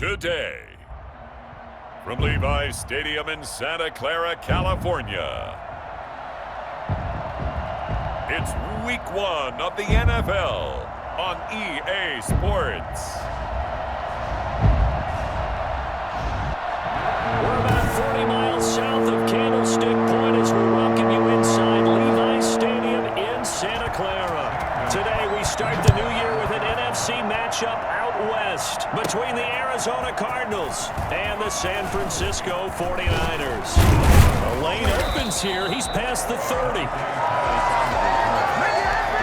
today. From Levi's Stadium in Santa Clara, California, it's Week 1 of the NFL on EA Sports. We're about 40 miles south of Candlestick Point as we welcome you inside Levi's Stadium in Santa Clara. Today we start the new year with an NFC matchup out west between the Arizona Cardinals and the San Francisco 49ers. The lane opens here. He's past the 30.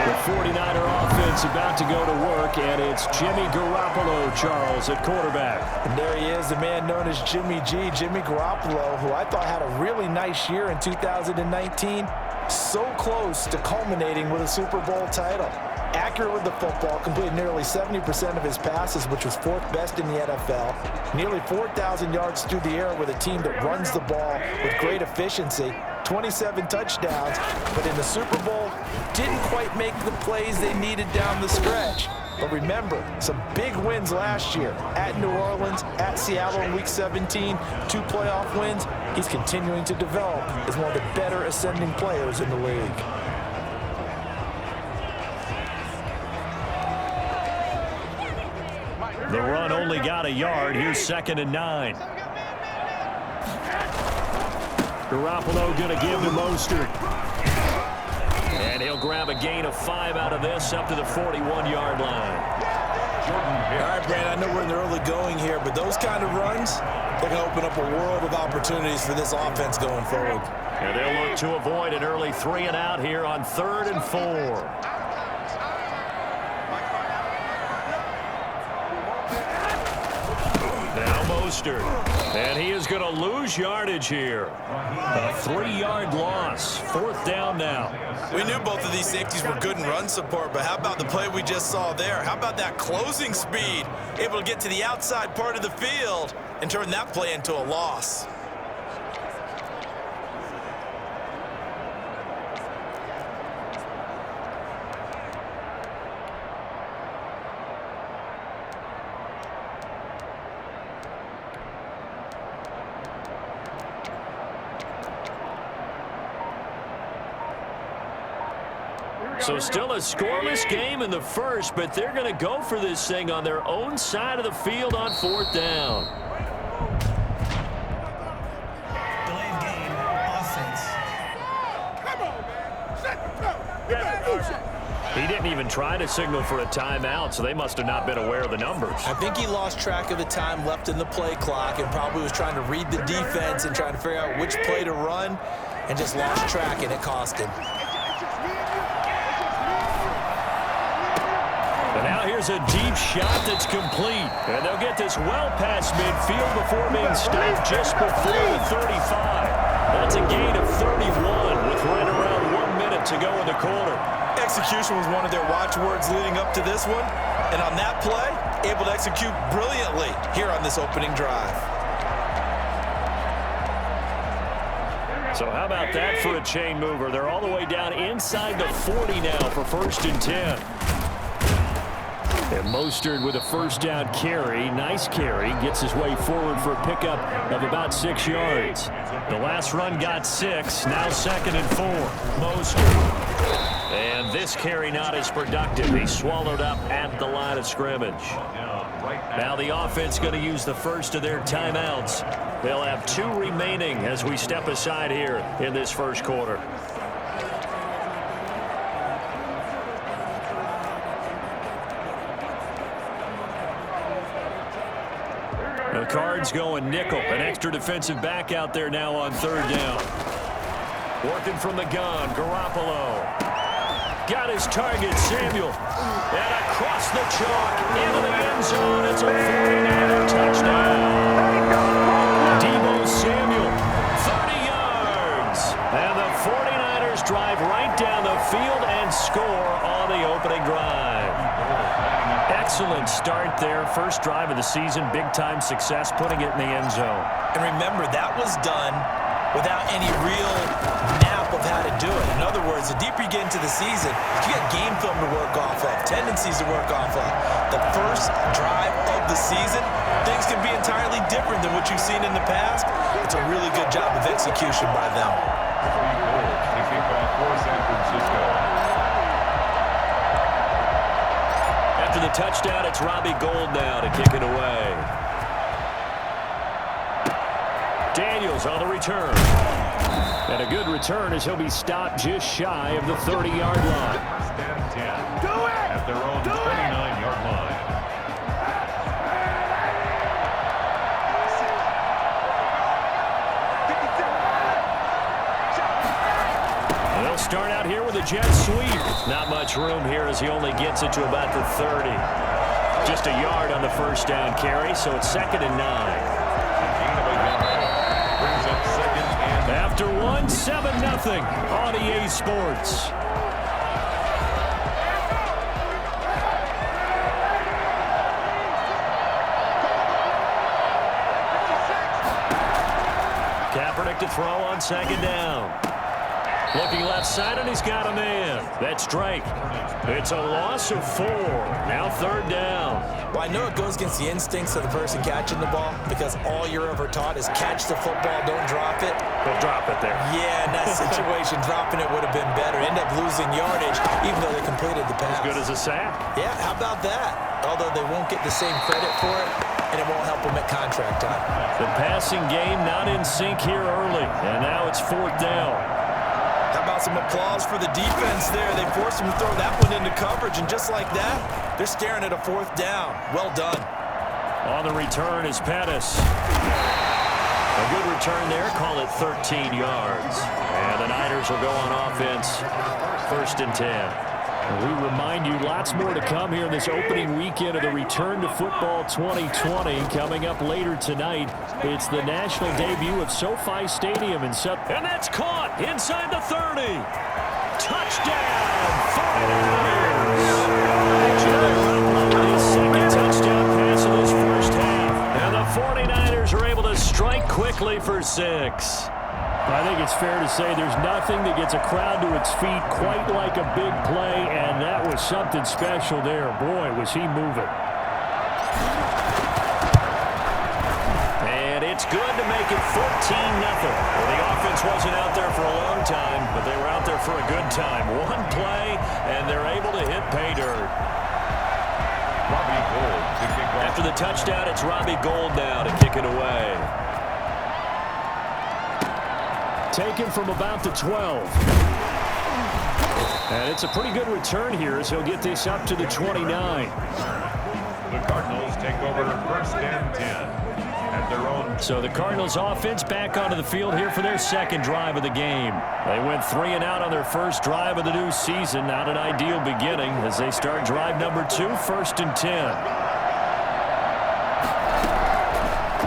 The 49er offense about to go to work, and it's Jimmy Garoppolo, Charles, at quarterback. And there he is, the man known as Jimmy G, Jimmy Garoppolo, who I thought had a really nice year in 2019. So close to culminating with a Super Bowl title. Accurate with the football, completed nearly 70% of his passes, which was 4th best in the NFL. Nearly 4,000 yards through the air with a team that runs the ball with great efficiency. 27 touchdowns, but in the Super Bowl, didn't quite make the plays they needed down the stretch. But remember, some big wins last year at New Orleans, at Seattle in Week 17, 2 playoff wins. He's continuing to develop as one of the better ascending players in the league. The run only got a yard. Here's 2nd and 9. Garoppolo going to give to Mostert. And he'll grab a gain of 5 out of this up to the 41-yard line. All right, Brandon, I know we're in the early going here, but those kind of runs, they're going to open up a world of opportunities for this offense going forward. And they'll look to avoid an early 3 and out here on 3rd and 4. Now Mostert, and he is going to lose yardage here. A 3-yard loss. 4th down now. We knew both of these safeties were good in run support, but how about the play we just saw there? How about that closing speed? Able to get to the outside part of the field and turn that play into a loss. So still a scoreless game in the first, but they're going to go for this thing on their own side of the field on 4th down. Delayed game, offense. Come on, man. He didn't even try to signal for a timeout, so they must have not been aware of the numbers. I think he lost track of the time left in the play clock and probably was trying to read the defense and trying to figure out which play to run and just lost track, and it cost him. But now here's a deep shot that's complete. And they'll get this well past midfield before being stopped just before the 35. That's a gain of 31 with right around 1 minute to go in the quarter. Execution was one of their watchwords leading up to this one. And on that play, able to execute brilliantly here on this opening drive. So how about that for a chain mover? They're all the way down inside the 40 now for 1st and 10. And Mostert with a 1st down carry. Nice carry. Gets his way forward for a pickup of about 6 yards. The last run got 6. Now 2nd and 4. Mostert. And this carry not as productive. He's swallowed up at the line of scrimmage. Now the offense going to use the first of their timeouts. They'll have 2 remaining as we step aside here in this first quarter. The Cards going nickel. An extra defensive back out there now on 3rd down. Working from the gun, Garoppolo. Got his target, Samuel. And across the chalk into the end zone. It's a 49er touchdown. Deebo Samuel, 30 yards. And the 49ers drive right down the field and score on the opening drive. Excellent start there. First drive of the season. Big-time success putting it in the end zone. And remember, that was done without any real nap of how to do it. In other words, the deeper you get into the the season, you got game film to work off of, tendencies to work off of. The first drive of the season, things can be entirely different than what you've seen in the past. It's a really good job of execution by them. The kickoff for San Francisco. After the touchdown, it's Robbie Gould now to kick it away. Daniels on the return. And a good return as he'll be stopped just shy of the 30-yard line. First and 10 at their own 29-yard line. They'll start out here with a jet sweep. Not much room here as he only gets it to about the 30. Just a yard on the first down carry, so it's 2nd and 9. After 7-0 on EA Sports. Kaepernick to throw on 2nd down. Looking left side, and he's got a man. That's Drake. It's a loss of 4. Now 3rd down. Well, I know it goes against the instincts of the person catching the ball because all you're ever taught is catch the football, don't drop it. He'll drop it there. Yeah, in that situation, dropping it would have been better. End up losing yardage, even though they completed the pass. As good as a sack. Yeah, how about that? Although they won't get the same credit for it, and it won't help them at contract time. The passing game not in sync here early, and now it's 4th down. How about some applause for the defense there? They forced him to throw that one into coverage, and just like that, they're staring at a 4th down. Well done. On the return is Pettis. A good return there. Call it 13 yards. And the Niners will go on offense. 1st and 10. We remind you, lots more to come here in this opening weekend of the Return to Football 2020. Coming up later tonight, it's the national debut of SoFi Stadium in And that's caught inside the 30. Touchdown, 49ers. Second touchdown pass of this first half. And the 49ers are able to strike quickly for 6. I think it's fair to say there's nothing that gets a crowd to its feet quite like a big play, and that was something special there. Boy, was he moving. And it's good to make it 14-0. Well, the offense wasn't out there for a long time, but they were out there for a good time. One play, and they're able to hit pay dirt. Robbie Gould to kick off. After the touchdown, it's Robbie Gould now to kick it away. Taken from about the 12. And it's a pretty good return here as he'll get this up to the 29. The Cardinals take over 1st and 10 at their own. So the Cardinals offense back onto the field here for their 2nd drive of the game. They went 3 and out on their first drive of the new season. Not an ideal beginning as they start drive number 2, 1st and 10.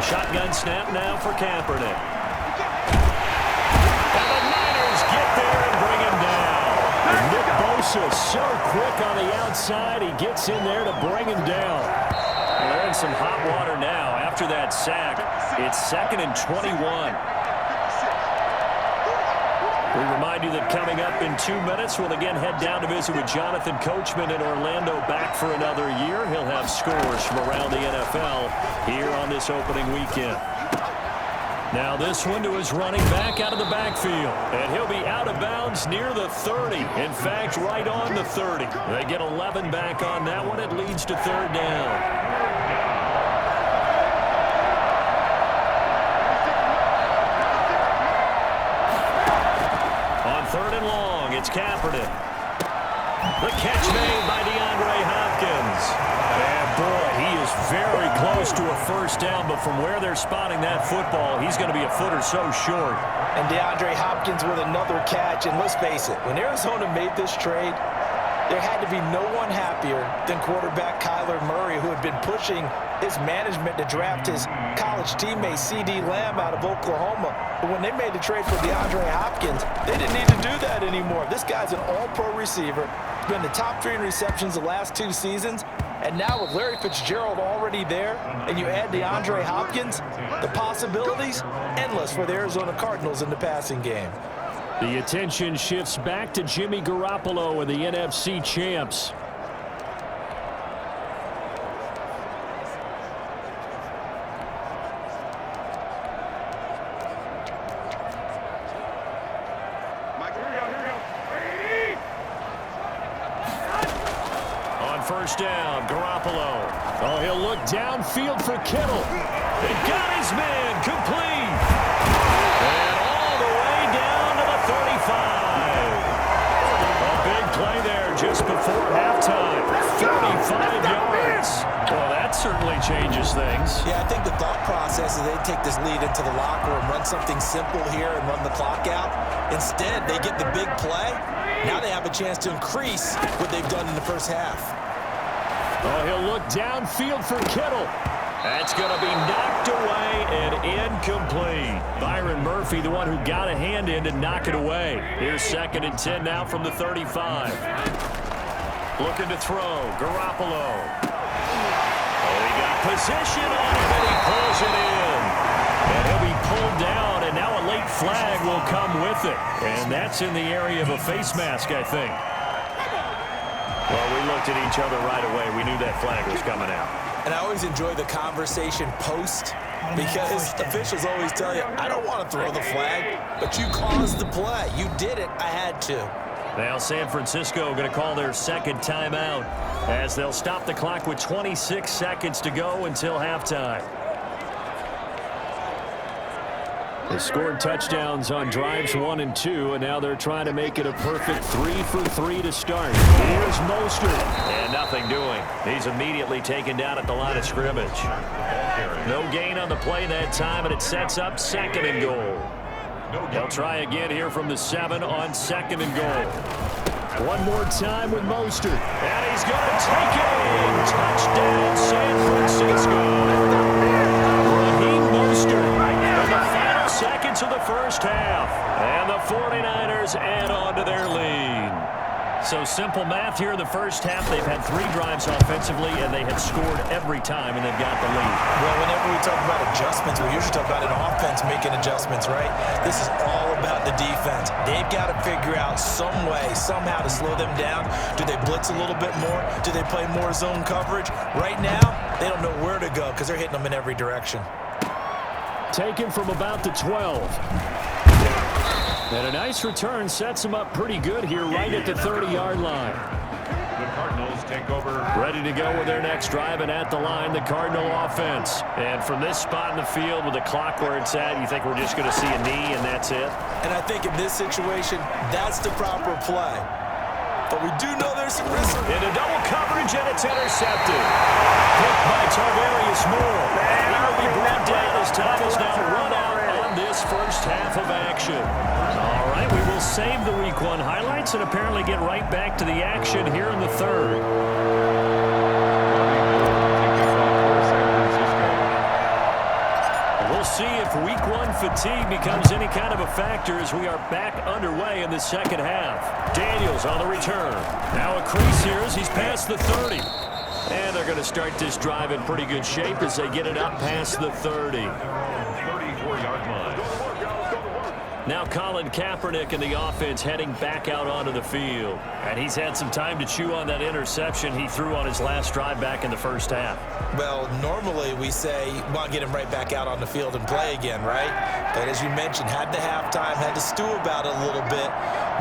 Shotgun snap now for Kaepernick. Nick Bosa so quick on the outside. He gets in there to bring him down. And they're in some hot water now. After that sack, it's 2nd and 21. We remind you that coming up in 2 minutes, we'll again head down to visit with Jonathan Coachman in Orlando, back for another year. He'll have scores from around the NFL here on this opening weekend. Now this one to his running back out of the backfield. And he'll be out of bounds near the 30. In fact, right on the 30. They get 11 back on that one. It leads to 3rd down. On 3rd and long, it's Kaepernick. The catch made by DeAndre Hopkins. And boy, he is very close to a 1st down, but from where they're spotting that football, he's going to be a foot or so short. And DeAndre Hopkins with another catch. And let's face it, when Arizona made this trade, there had to be no one happier than quarterback Kyler Murray, who had been pushing his management to draft his college teammate C.D. Lamb out of Oklahoma. But when they made the trade for DeAndre Hopkins, they didn't need to do that anymore. This guy's an all-pro receiver. He's been the top 3 in receptions the last 2 seasons. And now with Larry Fitzgerald already there, and you add DeAndre Hopkins, the possibilities endless for the Arizona Cardinals in the passing game. The attention shifts back to Jimmy Garoppolo and the NFC champs. On first down, Garoppolo. Oh, he'll look downfield for Kittle. He got his man complete. And all the way down to the 35. A big play there just before halftime. 35 yards. Well, that certainly changes things. Yeah, I think the thought process is they take this lead into the locker room, run something simple here and run the clock out. Instead, they get the big play. Now they have a chance to increase what they've done in the first half. Oh, he'll look downfield for Kittle. That's going to be knocked away and incomplete. Byron Murphy, the one who got a hand in to knock it away. Here's 2nd and 10 now from the 35. Looking to throw. Garoppolo. Oh, he got position on him, and he pulls it in. And he'll be pulled down, and now a late flag will come with it. And that's in the area of a face mask, I think. Well, we looked at each other right away. We knew that flag was coming out. And I always enjoy the conversation post because officials always tell you, I don't want to throw the flag, but you caused the play. You did it. I had to. Now San Francisco going to call their second timeout as they'll stop the clock with 26 seconds to go until halftime. They scored touchdowns on drives 1 and 2, and now they're trying to make it a perfect 3 for 3 to start. Here's Mostert, and nothing doing. He's immediately taken down at the line of scrimmage. No gain on the play that time, and it sets up 2nd and goal. They'll try again here from the 7 on 2nd and goal. One more time with Mostert, and he's going to take it in. Touchdown, San Francisco. Raheem Mostert. Seconds of the first half, and the 49ers add on to their lead. So simple math here in the first half. They've had 3 drives offensively, and they have scored every time, and they've got the lead. Well, whenever we talk about adjustments, we usually talk about an offense making adjustments, right? This is all about the defense. They've got to figure out some way, somehow to slow them down. Do they blitz a little bit more? Do they play more zone coverage? Right now, they don't know where to go because they're hitting them in every direction. Taken from about the 12. And a nice return sets him up pretty good here right at the 30-yard line. The Cardinals take over. Ready to go with their next drive, and at the line, the Cardinal offense. And from this spot in the field with the clock where it's at, you think we're just going to see a knee and that's it? And I think in this situation, that's the proper play. But we do know there's some risk. Into double coverage, and it's intercepted. Picked by Tarvarius Moore. He'll be brought down as time is now run out on this first half of action. All right, we will save the Week 1 highlights and apparently get right back to the action here in the third. We'll see if Week 1 fatigue becomes any kind of a factor as we are back underway in the second half. Daniels on the return. Now a crease here as he's past the 30. And they're going to start this drive in pretty good shape as they get it up past the 30. 34-yard line. Now Colin Kaepernick and the offense heading back out onto the field. And he's had some time to chew on that interception he threw on his last drive back in the first half. Well, normally we say, well, get him right back out on the field and play again, right? But as you mentioned, had the halftime, had to stew about it a little bit.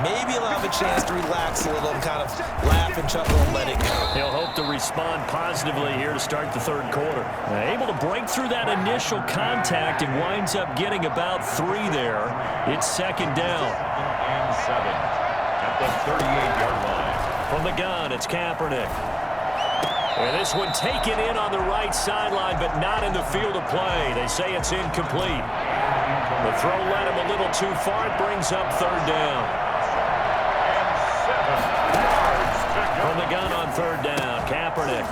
Maybe he'll have a chance to relax a little and kind of laugh and chuckle and let it go. He'll hope to respond positively here to start the third quarter. Able to break through that initial contact and winds up getting about 3 there. It's 2nd down. And 7 at the 38-yard line. From the gun, it's Kaepernick. And this one taken in on the right sideline, but not in the field of play. They say it's incomplete. The throw led him a little too far. It brings up 3rd down. From the gun on 3rd down, Kaepernick.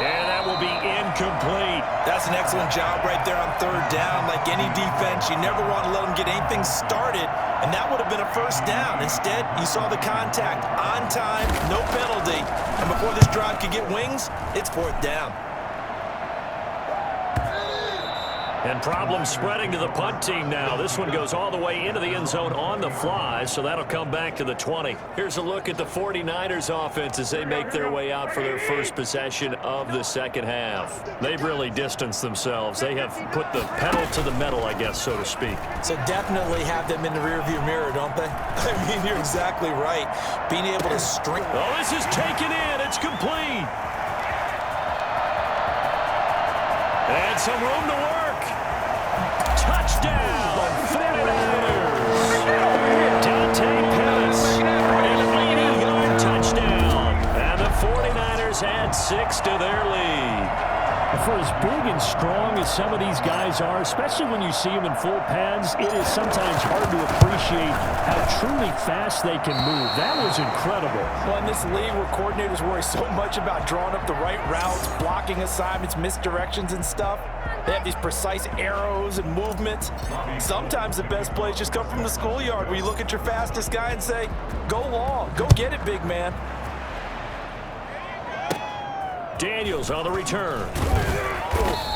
And that will be incomplete. That's an excellent job right there on 3rd down. Like any defense, you never want to let them get anything started, and that would have been a 1st down. Instead, you saw the contact on time, no penalty, and before this drive could get wings, it's 4th down. And problems spreading to the punt team now. This one goes all the way into the end zone on the fly, so that'll come back to the 20. Here's a look at the 49ers offense as they make their way out for their first possession of the second half. They've really distanced themselves. They have put the pedal to the metal, I guess, so to speak. So definitely have them in the rearview mirror, don't they? I mean, you're exactly right. Being able to string. Oh, this is taken in. It's complete. And some room to work. Touchdown, 49ers. Dante Pettis, an 80-yard touchdown. And the 49ers add 6 to their lead. For as big and strong as some of these guys are, especially when you see them in full pads, it is sometimes hard to appreciate how truly fast they can move. That was incredible. Well, in this league where coordinators worry so much about drawing up the right routes, blocking assignments, misdirections and stuff, they have these precise arrows and movements. Sometimes the best plays just come from the schoolyard where you look at your fastest guy and say, go long, go get it, big man. Daniels on the return.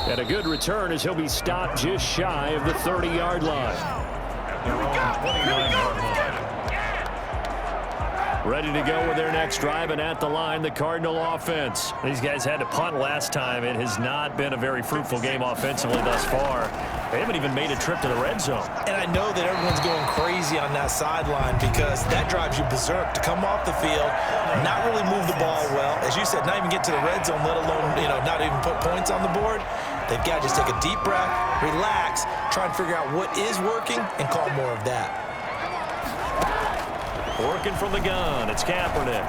And a good return as he'll be stopped just shy of the 30-yard line. Ready to go with their next drive, and at the line, the Cardinal offense. These guys had to punt last time. It has not been a very fruitful game offensively thus far. They haven't even made a trip to the red zone. And I know that everyone's going crazy on that sideline because that drives you berserk to come off the field, not really move the ball well. As you said, not even get to the red zone, let alone, not even put points on the board. They've got to just take a deep breath, relax, try and figure out what is working, and call more of that. Working from the gun, it's Kaepernick.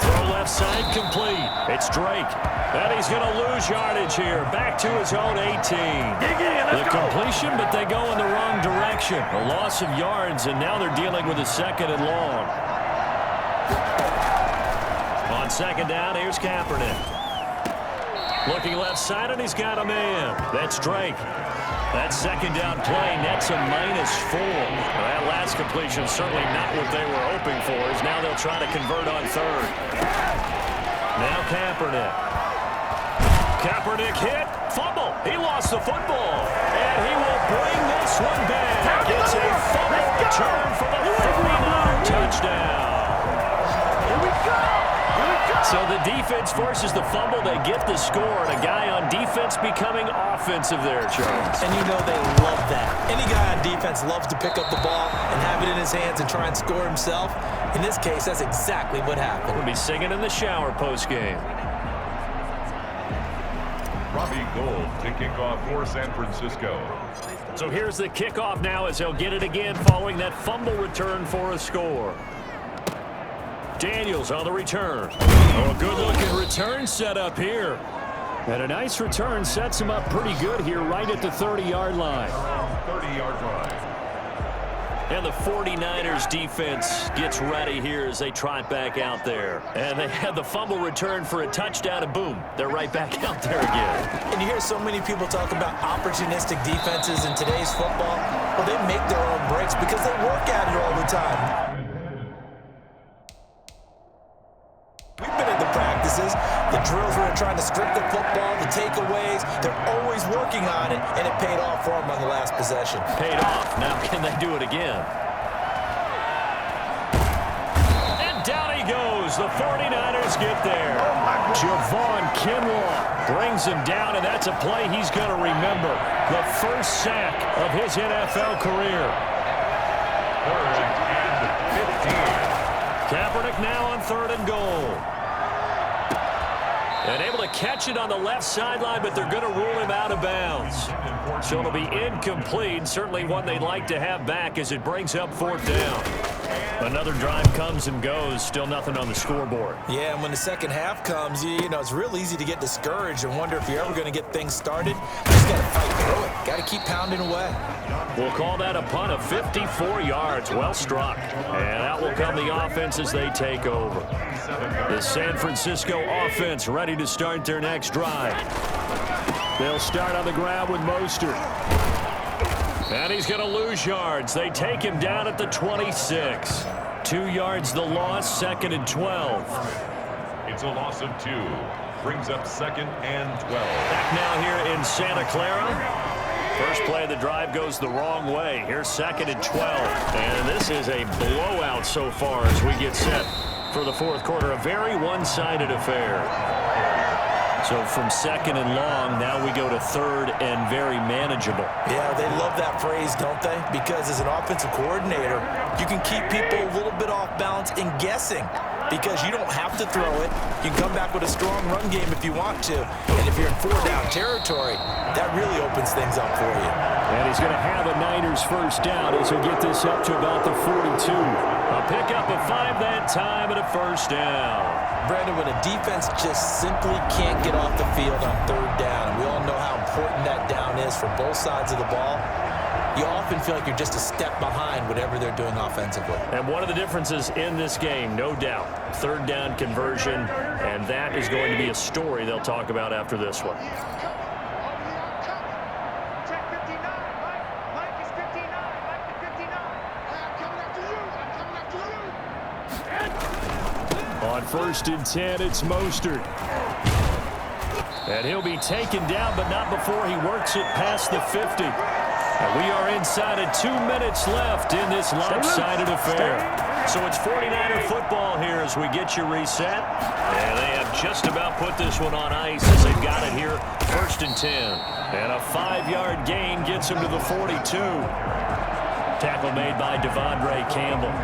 Throw left side complete. It's Drake. And he's going to lose yardage here. Back to his own 18. The completion, but they go in the wrong direction. A loss of yards, and now they're dealing with a second and long. On second down, here's Kaepernick. Looking left side, and he's got a man. That's Drake. That second down play nets a -4. That last completion certainly not what they were hoping for, as now they'll try to convert on third. Now Kaepernick. Kaepernick hit, fumble. He lost the football, and he will bring this one back. It's a fumble return for the 49er touchdown. Here we go. So the defense forces the fumble. They get the score, and a guy on defense becoming offensive there, Charles. And you know they love that. Any guy on defense loves to pick up the ball and have it in his hands and try and score himself. In this case, that's exactly what happened. We'll be singing in the shower post-game. Robbie Gould to kick off for San Francisco. So here's the kickoff now as he'll get it again following that fumble return for a score. Daniels on the return. Oh, a good-looking return set up here. And a nice return sets him up pretty good here right at the 30-yard line. 30-yard line. And the 49ers defense gets ready here as they trot back out there. And they had the fumble return for a touchdown, and boom, they're right back out there again. And you hear so many people talk about opportunistic defenses in today's football. Well, they make their own breaks because they work at it all the time. We've been at the practices, the drills where they're trying to script the football, the takeaways. They're always working on it, and it paid off for them on the last possession. Paid off. Now can they do it again? And down he goes. The 49ers get there. Javon Kinlaw brings him down, and that's a play he's going to remember. The first sack of his NFL career. 3rd and 15. Kaepernick now on 3rd and goal. And able to catch it on the left sideline, but they're going to rule him out of bounds. So it'll be incomplete. Certainly one they'd like to have back as it brings up 4th down. Another drive comes and goes. Still nothing on the scoreboard. Yeah, and when the second half comes, you know, it's real easy to get discouraged and wonder if you're ever going to get things started. You just got to fight through it. Got to keep pounding away. We'll call that a punt of 54 yards. Well struck. And out will come the offense as they take over. The San Francisco offense ready to start their next drive. They'll start on the ground with Mostert. And he's going to lose yards. They take him down at the 26. 2 yards the loss, 2nd and 12. It's a loss of 2. Brings up 2nd and 12. Back now here in Santa Clara. First play of the drive goes the wrong way. Here's 2nd and 12. And this is a blowout so far as we get set for the fourth quarter. A very one-sided affair. So from 2nd and long, now we go to 3rd and very manageable. Yeah, they love that phrase, don't they? Because as an offensive coordinator, you can keep people a little bit off balance and guessing because you don't have to throw it. You can come back with a strong run game if you want to. And if you're in 4-down territory, that really opens things up for you. And he's going to have a Niners first down as we get this up to about the 42. A pickup of 5 that time and a first down. Brandon, when a defense just simply can't get off the field on 3rd down, and we all know how important that down is for both sides of the ball, you often feel like you're just a step behind whatever they're doing offensively. And one of the differences in this game, no doubt, 3rd down conversion, and that is going to be a story they'll talk about after this one. On 1st and 10, it's Mostert. And he'll be taken down, but not before he works it past the 50. And we are inside of 2 minutes left in this lopsided affair. So it's 49er football here as we get you reset. And they have just about put this one on ice as they've got it here, 1st and 10. And a 5-yard gain gets him to the 42. Tackle made by Devondre Campbell.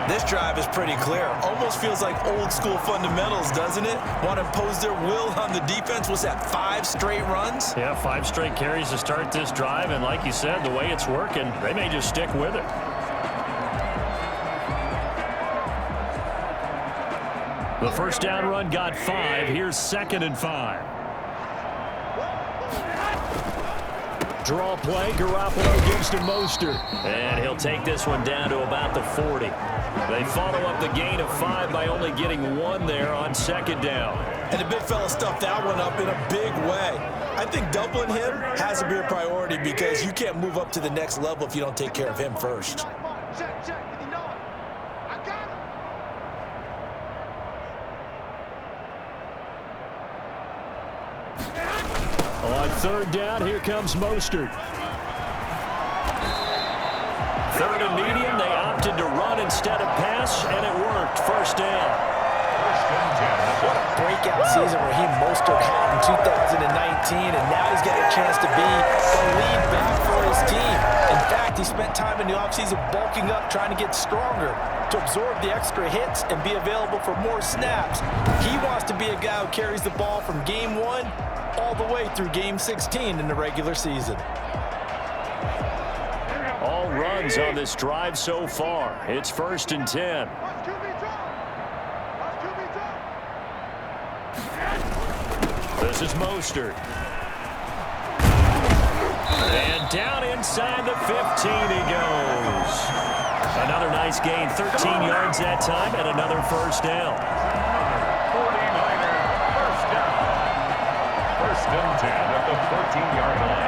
This drive is pretty clear. Almost feels like old school fundamentals, doesn't it? Want to impose their will on the defense. What's that, 5 straight runs? Yeah, 5 straight carries to start this drive. And like you said, the way it's working, they may just stick with it. The first down run got 5. Here's 2nd and 5. Draw play, Garoppolo gives to Mostert. And he'll take this one down to about the 40. They follow up the gain of 5 by only getting 1 there on 2nd down. And the big fella stuffed that one up in a big way. I think doubling him has to be a priority because you can't move up to the next level if you don't take care of him first. On 3rd down, here comes Mostert. 3rd and medium, they opted to run instead of pass, and it worked. First down. What a breakout season Raheem Mostert had in 2019, and now he's got a chance to be the lead back for his team. In fact, he spent time in the offseason bulking up, trying to get stronger to absorb the extra hits and be available for more snaps. He wants to be a guy who carries the ball from game 1 all the way through game 16 in the regular season. All runs on this drive so far. It's 1st and 10. This is Mostert. And down inside the 15 he goes. Another nice gain, 13 yards that time, and another first down. 49er first down. 1st and 10 at the 14-yard line.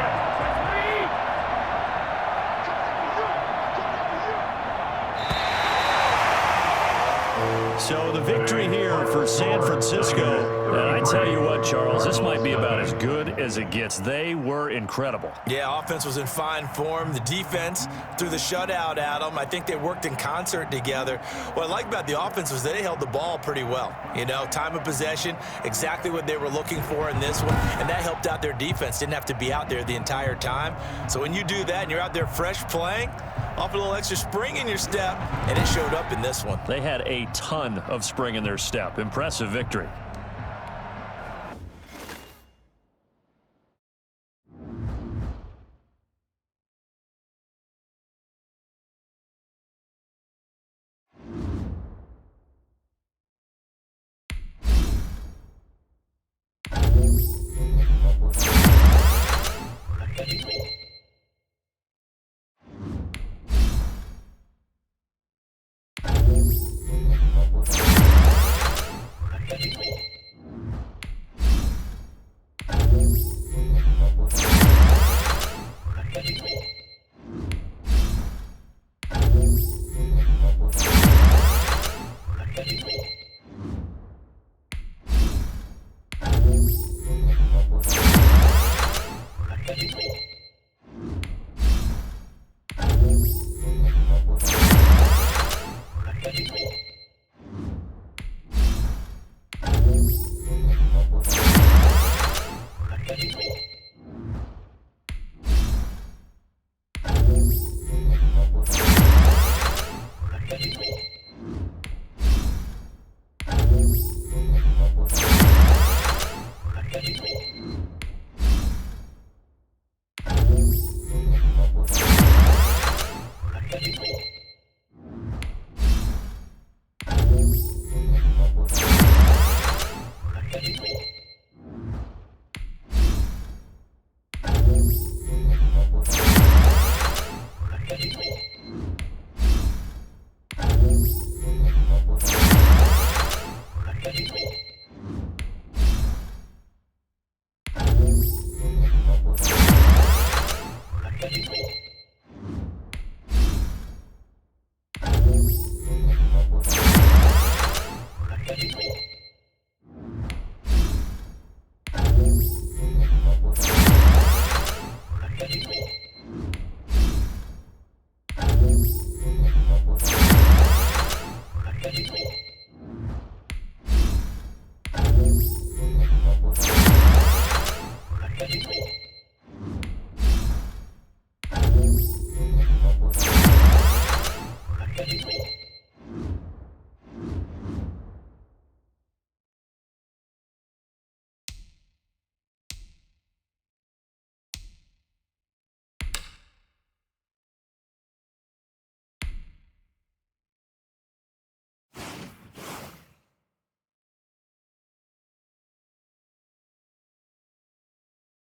So the victory here for San Francisco. And I tell you what, Charles, this might be about as good as it gets. They were incredible. Yeah, offense was in fine form. The defense threw the shutout at them. I think they worked in concert together. What I like about the offense was they held the ball pretty well. You know, time of possession, exactly what they were looking for in this one. And that helped out their defense. Didn't have to be out there the entire time. So when you do that and you're out there fresh playing, off a little extra spring in your step, and it showed up in this one. They had a ton of spring in their step. Impressive victory.